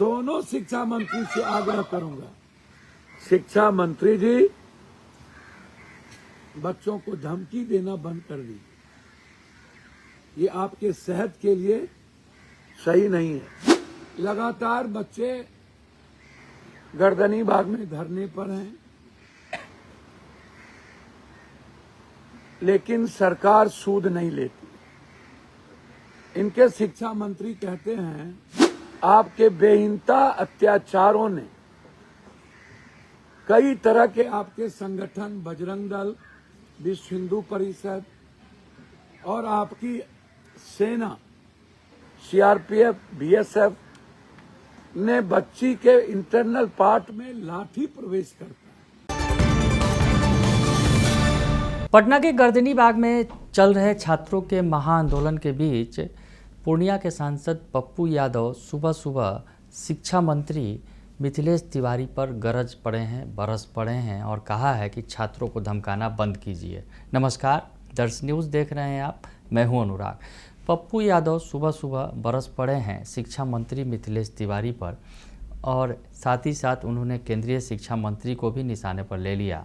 दोनों शिक्षा मंत्री से आग्रह करूंगा, शिक्षा मंत्री जी बच्चों को धमकी देना बंद कर दीजिए। ये आपके सेहत के लिए सही नहीं है। लगातार बच्चे गर्दनी बाग में धरने पर हैं, लेकिन सरकार सूद नहीं लेती। इनके शिक्षा मंत्री कहते हैं आपके बेहिंता अत्याचारों ने कई तरह के आपके संगठन, बजरंग दल, विश्व हिंदू परिषद और आपकी सेना सीआरपीएफ, बीएसएफ ने बच्ची के इंटरनल पार्ट में लाठी प्रवेश करता है। पटना के गर्दनी बाग में चल रहे छात्रों के महाआंदोलन के बीच पूर्णिया के सांसद पप्पू यादव सुबह सुबह शिक्षा मंत्री मिथिलेश तिवारी पर बरस पड़े हैं और कहा है कि छात्रों को धमकाना बंद कीजिए। नमस्कार, दर्श न्यूज़ देख रहे हैं आप, मैं हूं अनुराग। पप्पू यादव सुबह सुबह बरस पड़े हैं शिक्षा मंत्री मिथिलेश तिवारी पर और साथ ही साथ उन्होंने केंद्रीय शिक्षा मंत्री को भी निशाने पर ले लिया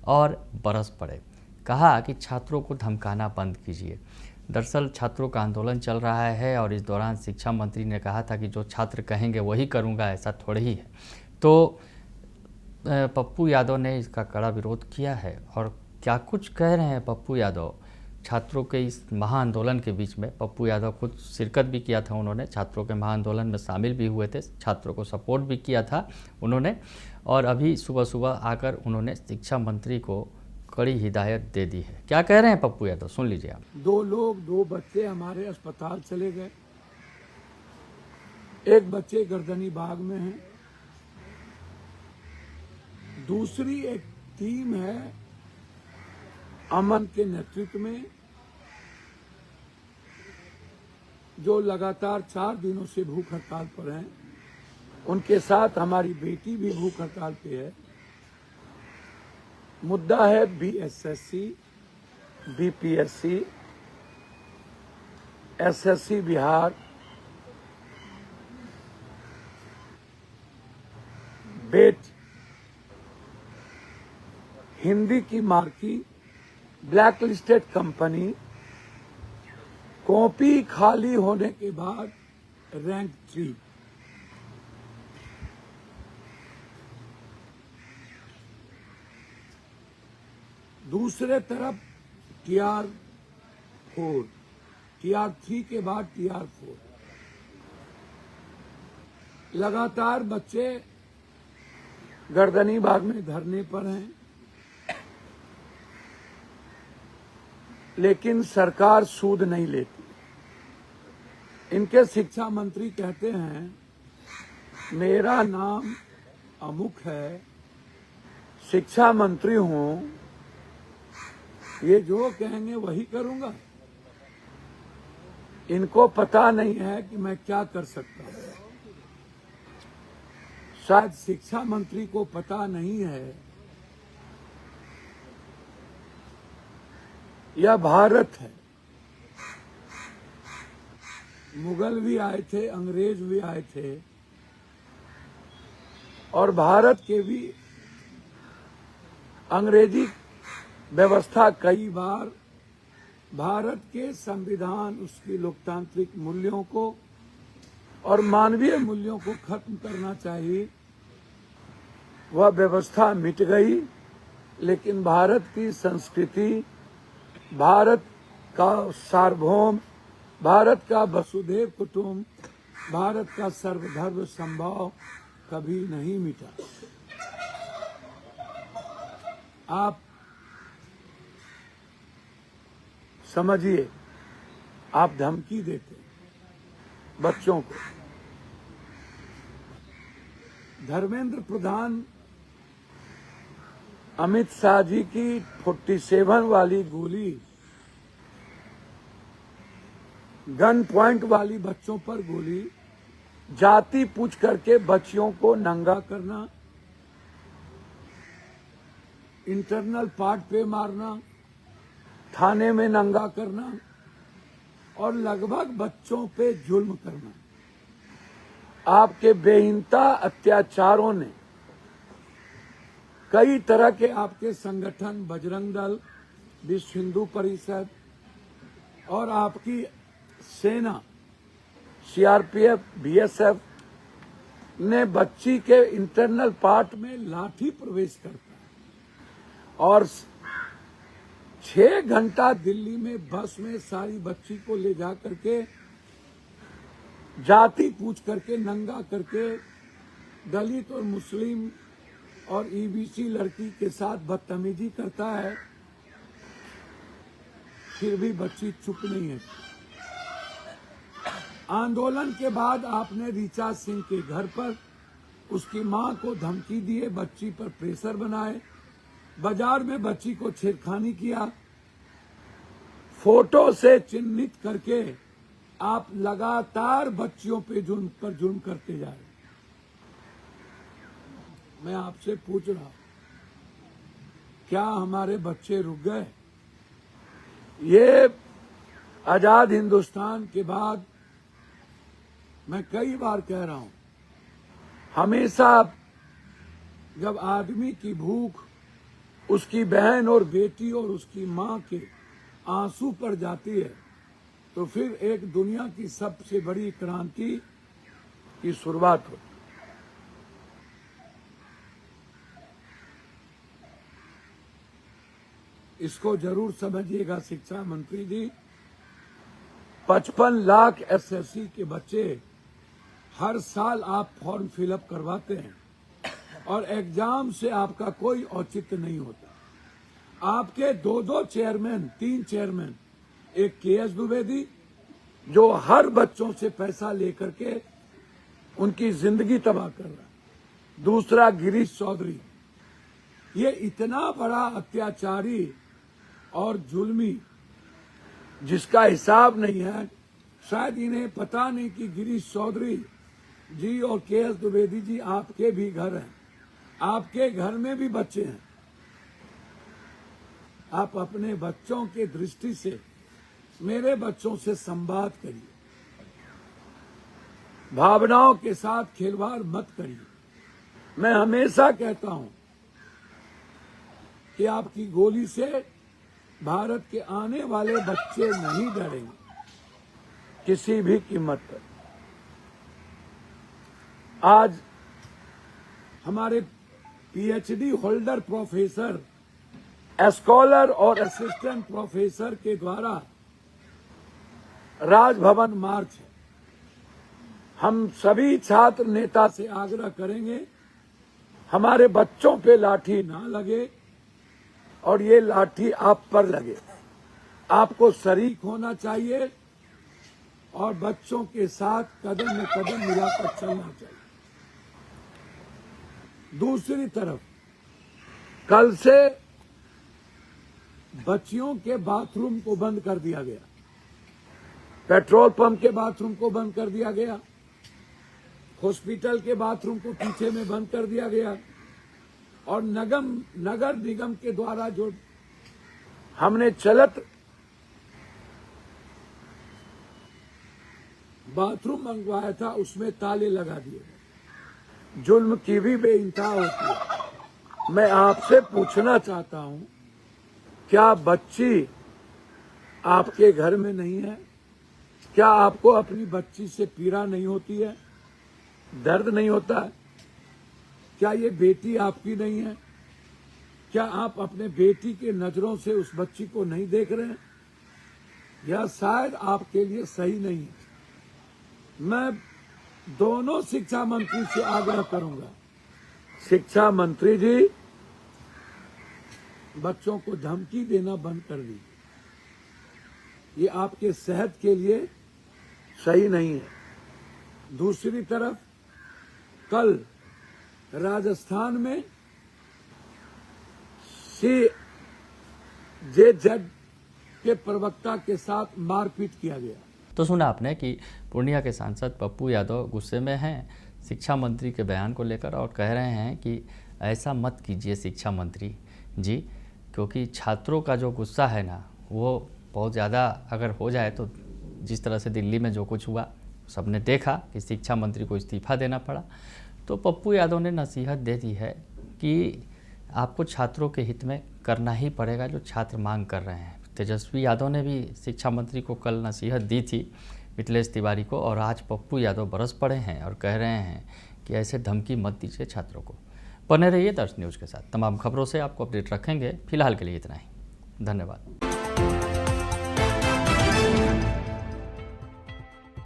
और बरस पड़े। कहा कि छात्रों को धमकाना बंद कीजिए। दरअसल छात्रों का आंदोलन चल रहा है और इस दौरान शिक्षा मंत्री ने कहा था कि जो छात्र कहेंगे वही करूंगा, ऐसा थोड़ी ही है। तो पप्पू यादव ने इसका कड़ा विरोध किया है और क्या कुछ कह रहे हैं पप्पू यादव छात्रों के इस महाआंदोलन के बीच में। पप्पू यादव खुद शिरकत भी किया था, उन्होंने छात्रों के महाआंदोलन में शामिल भी हुए थे, छात्रों को सपोर्ट भी किया था उन्होंने, और अभी सुबह सुबह आकर उन्होंने शिक्षा मंत्री को कड़ी हिदायत दे दी है। क्या कह रहे हैं पप्पू यादव, सुन लीजिए आप। 2 बच्चे हमारे अस्पताल चले गए, एक बच्चे गर्दनी बाग में हैं, दूसरी एक टीम है अमन के नेतृत्व में जो लगातार 4 दिनों से भूख हड़ताल पर हैं। उनके साथ हमारी बेटी भी भूख हड़ताल पे है। मुद्दा है बीएसएससी, बीपीएससी, एसएससी बिहार, बेट, हिंदी की marquee, black listed company, copy खाली होने के बाद रैंक 3। दूसरे तरफ TR4, TR3 के बाद TR4। लगातार बच्चे गर्दनी बाग में धरने पर हैं, लेकिन सरकार सूद नहीं लेती। इनके शिक्षा मंत्री कहते हैं मेरा नाम अमुक है, शिक्षा मंत्री हूं, ये जो कहेंगे वही करूंगा। इनको पता नहीं है कि मैं क्या कर सकता हूं। शायद शिक्षा मंत्री को पता नहीं है यह भारत है। मुगल भी आए थे, अंग्रेज भी आए थे और भारत के भी अंग्रेजी व्यवस्था कई बार भारत के संविधान, उसकी लोकतांत्रिक मूल्यों को और मानवीय मूल्यों को खत्म करना चाहिए। वह व्यवस्था मिट गई, लेकिन भारत की संस्कृति, भारत का सार्वभौम, भारत का वसुधैव कुटुंब, भारत का सर्वधर्म समभाव कभी नहीं मिटा। आप समझिए, आप धमकी देते बच्चों को। धर्मेंद्र प्रधान अमित शाह जी की 47 वाली गोली, गन पॉइंट वाली बच्चों पर गोली, जाति पूछ करके बच्चियों को नंगा करना, इंटरनल पार्ट पे मारना, थाने में नंगा करना और लगभग बच्चों पे जुल्म करना। आपके बेहिंता अत्याचारों ने कई तरह के आपके संगठन बजरंग दल, विश्व हिंदू परिषद और आपकी सेना सीआरपीएफ, बीएसएफ ने बच्ची के इंटरनल पार्ट में लाठी प्रवेश करता है और 6 घंटा दिल्ली में बस में सारी बच्ची को ले जा करके जाति पूछ करके नंगा करके दलित और मुस्लिम और ईबीसी लड़की के साथ बदतमीजी करता है, फिर भी बच्ची चुप नहीं है। आंदोलन के बाद आपने ऋचा सिंह के घर पर उसकी मां को धमकी दिए, बच्ची पर प्रेशर बनाए, बाजार में बच्ची को छेड़खानी किया, फोटो से चिन्हित करके आप लगातार बच्चियों पे जुर्म करते जा रहे। मैं आपसे पूछ रहा हूं, क्या हमारे बच्चे रुक गए? ये आजाद हिंदुस्तान के बाद मैं कई बार कह रहा हूं, हमेशा जब आदमी की भूख उसकी बहन और बेटी और उसकी मां के आंसू पर जाती है तो फिर एक दुनिया की सबसे बड़ी क्रांति की शुरुआत होती है। इसको जरूर समझिएगा शिक्षा मंत्री जी। 55 लाख एसएससी के बच्चे हर साल आप फॉर्म फिलअप करवाते हैं और एग्जाम से आपका कोई औचित्य नहीं होता। आपके 2 चेयरमैन, 3 चेयरमैन, एक केएस द्विवेदी जो हर बच्चों से पैसा लेकर के उनकी जिंदगी तबाह कर रहा है, दूसरा गिरीश चौधरी, ये इतना बड़ा अत्याचारी और जुल्मी जिसका हिसाब नहीं है। शायद इन्हें पता नहीं कि गिरीश चौधरी जी और केएस द्विवेदी जी आपके भी घर हैं, आपके घर में भी बच्चे हैं। आप अपने बच्चों के दृष्टि से मेरे बच्चों से संवाद करिए, भावनाओं के साथ खिलवाड़ मत करिए। मैं हमेशा कहता हूं कि आपकी गोली से भारत के आने वाले बच्चे नहीं डरेंगे किसी भी कीमत पर। आज हमारे पीएचडी होल्डर प्रोफेसर, स्कॉलर और असिस्टेंट प्रोफेसर के द्वारा राजभवन मार्च है। हम सभी छात्र नेता से आग्रह करेंगे हमारे बच्चों पे लाठी ना लगे और ये लाठी आप पर लगे। आपको शरीक होना चाहिए और बच्चों के साथ कदम में कदम मिलाकर चलना चाहिए। दूसरी तरफ कल से बच्चियों के बाथरूम को बंद कर दिया गया, पेट्रोल पंप के बाथरूम को बंद कर दिया गया, हॉस्पिटल के बाथरूम को पीछे में बंद कर दिया गया और नगर निगम के द्वारा जो हमने चलत बाथरूम मंगवाया था उसमें ताले लगा दिए गए। जुल्म की भी बेइंतहा होती है। मैं आपसे पूछना चाहता हूं, क्या बच्ची आपके घर में नहीं है? क्या आपको अपनी बच्ची से पीड़ा नहीं होती है, दर्द नहीं होता है? क्या ये बेटी आपकी नहीं है? क्या आप अपने बेटी के नजरों से उस बच्ची को नहीं देख रहे हैं? यह शायद आपके लिए सही नहीं है। मैं दोनों शिक्षा मंत्री से आग्रह करूंगा, शिक्षा मंत्री जी बच्चों को धमकी देना बंद कर दीजिए, ये आपके सेहत के लिए सही नहीं है। दूसरी तरफ कल राजस्थान में सीजेजेड के प्रवक्ता के साथ मारपीट किया गया। तो सुना आपने कि पूर्णिया के सांसद पप्पू यादव गुस्से में हैं शिक्षा मंत्री के बयान को लेकर और कह रहे हैं कि ऐसा मत कीजिए शिक्षा मंत्री जी, क्योंकि छात्रों का जो गुस्सा है ना वो बहुत ज़्यादा अगर हो जाए तो जिस तरह से दिल्ली में जो कुछ हुआ सबने देखा कि शिक्षा मंत्री को इस्तीफा देना पड़ा, तो पप्पू यादव ने नसीहत दे दी है कि आपको छात्रों के हित में करना ही पड़ेगा जो छात्र मांग कर रहे हैं। तेजस्वी यादव ने भी शिक्षा मंत्री को कल नसीहत दी थी, मिथिलेश तिवारी को, और आज पप्पू यादव बरस पड़े हैं और कह रहे हैं कि ऐसे धमकी मत दीजिए छात्रों को। बने रहिए दर्श न्यूज़ के साथ, तमाम खबरों से आपको अपडेट रखेंगे। फिलहाल के लिए इतना ही, धन्यवाद।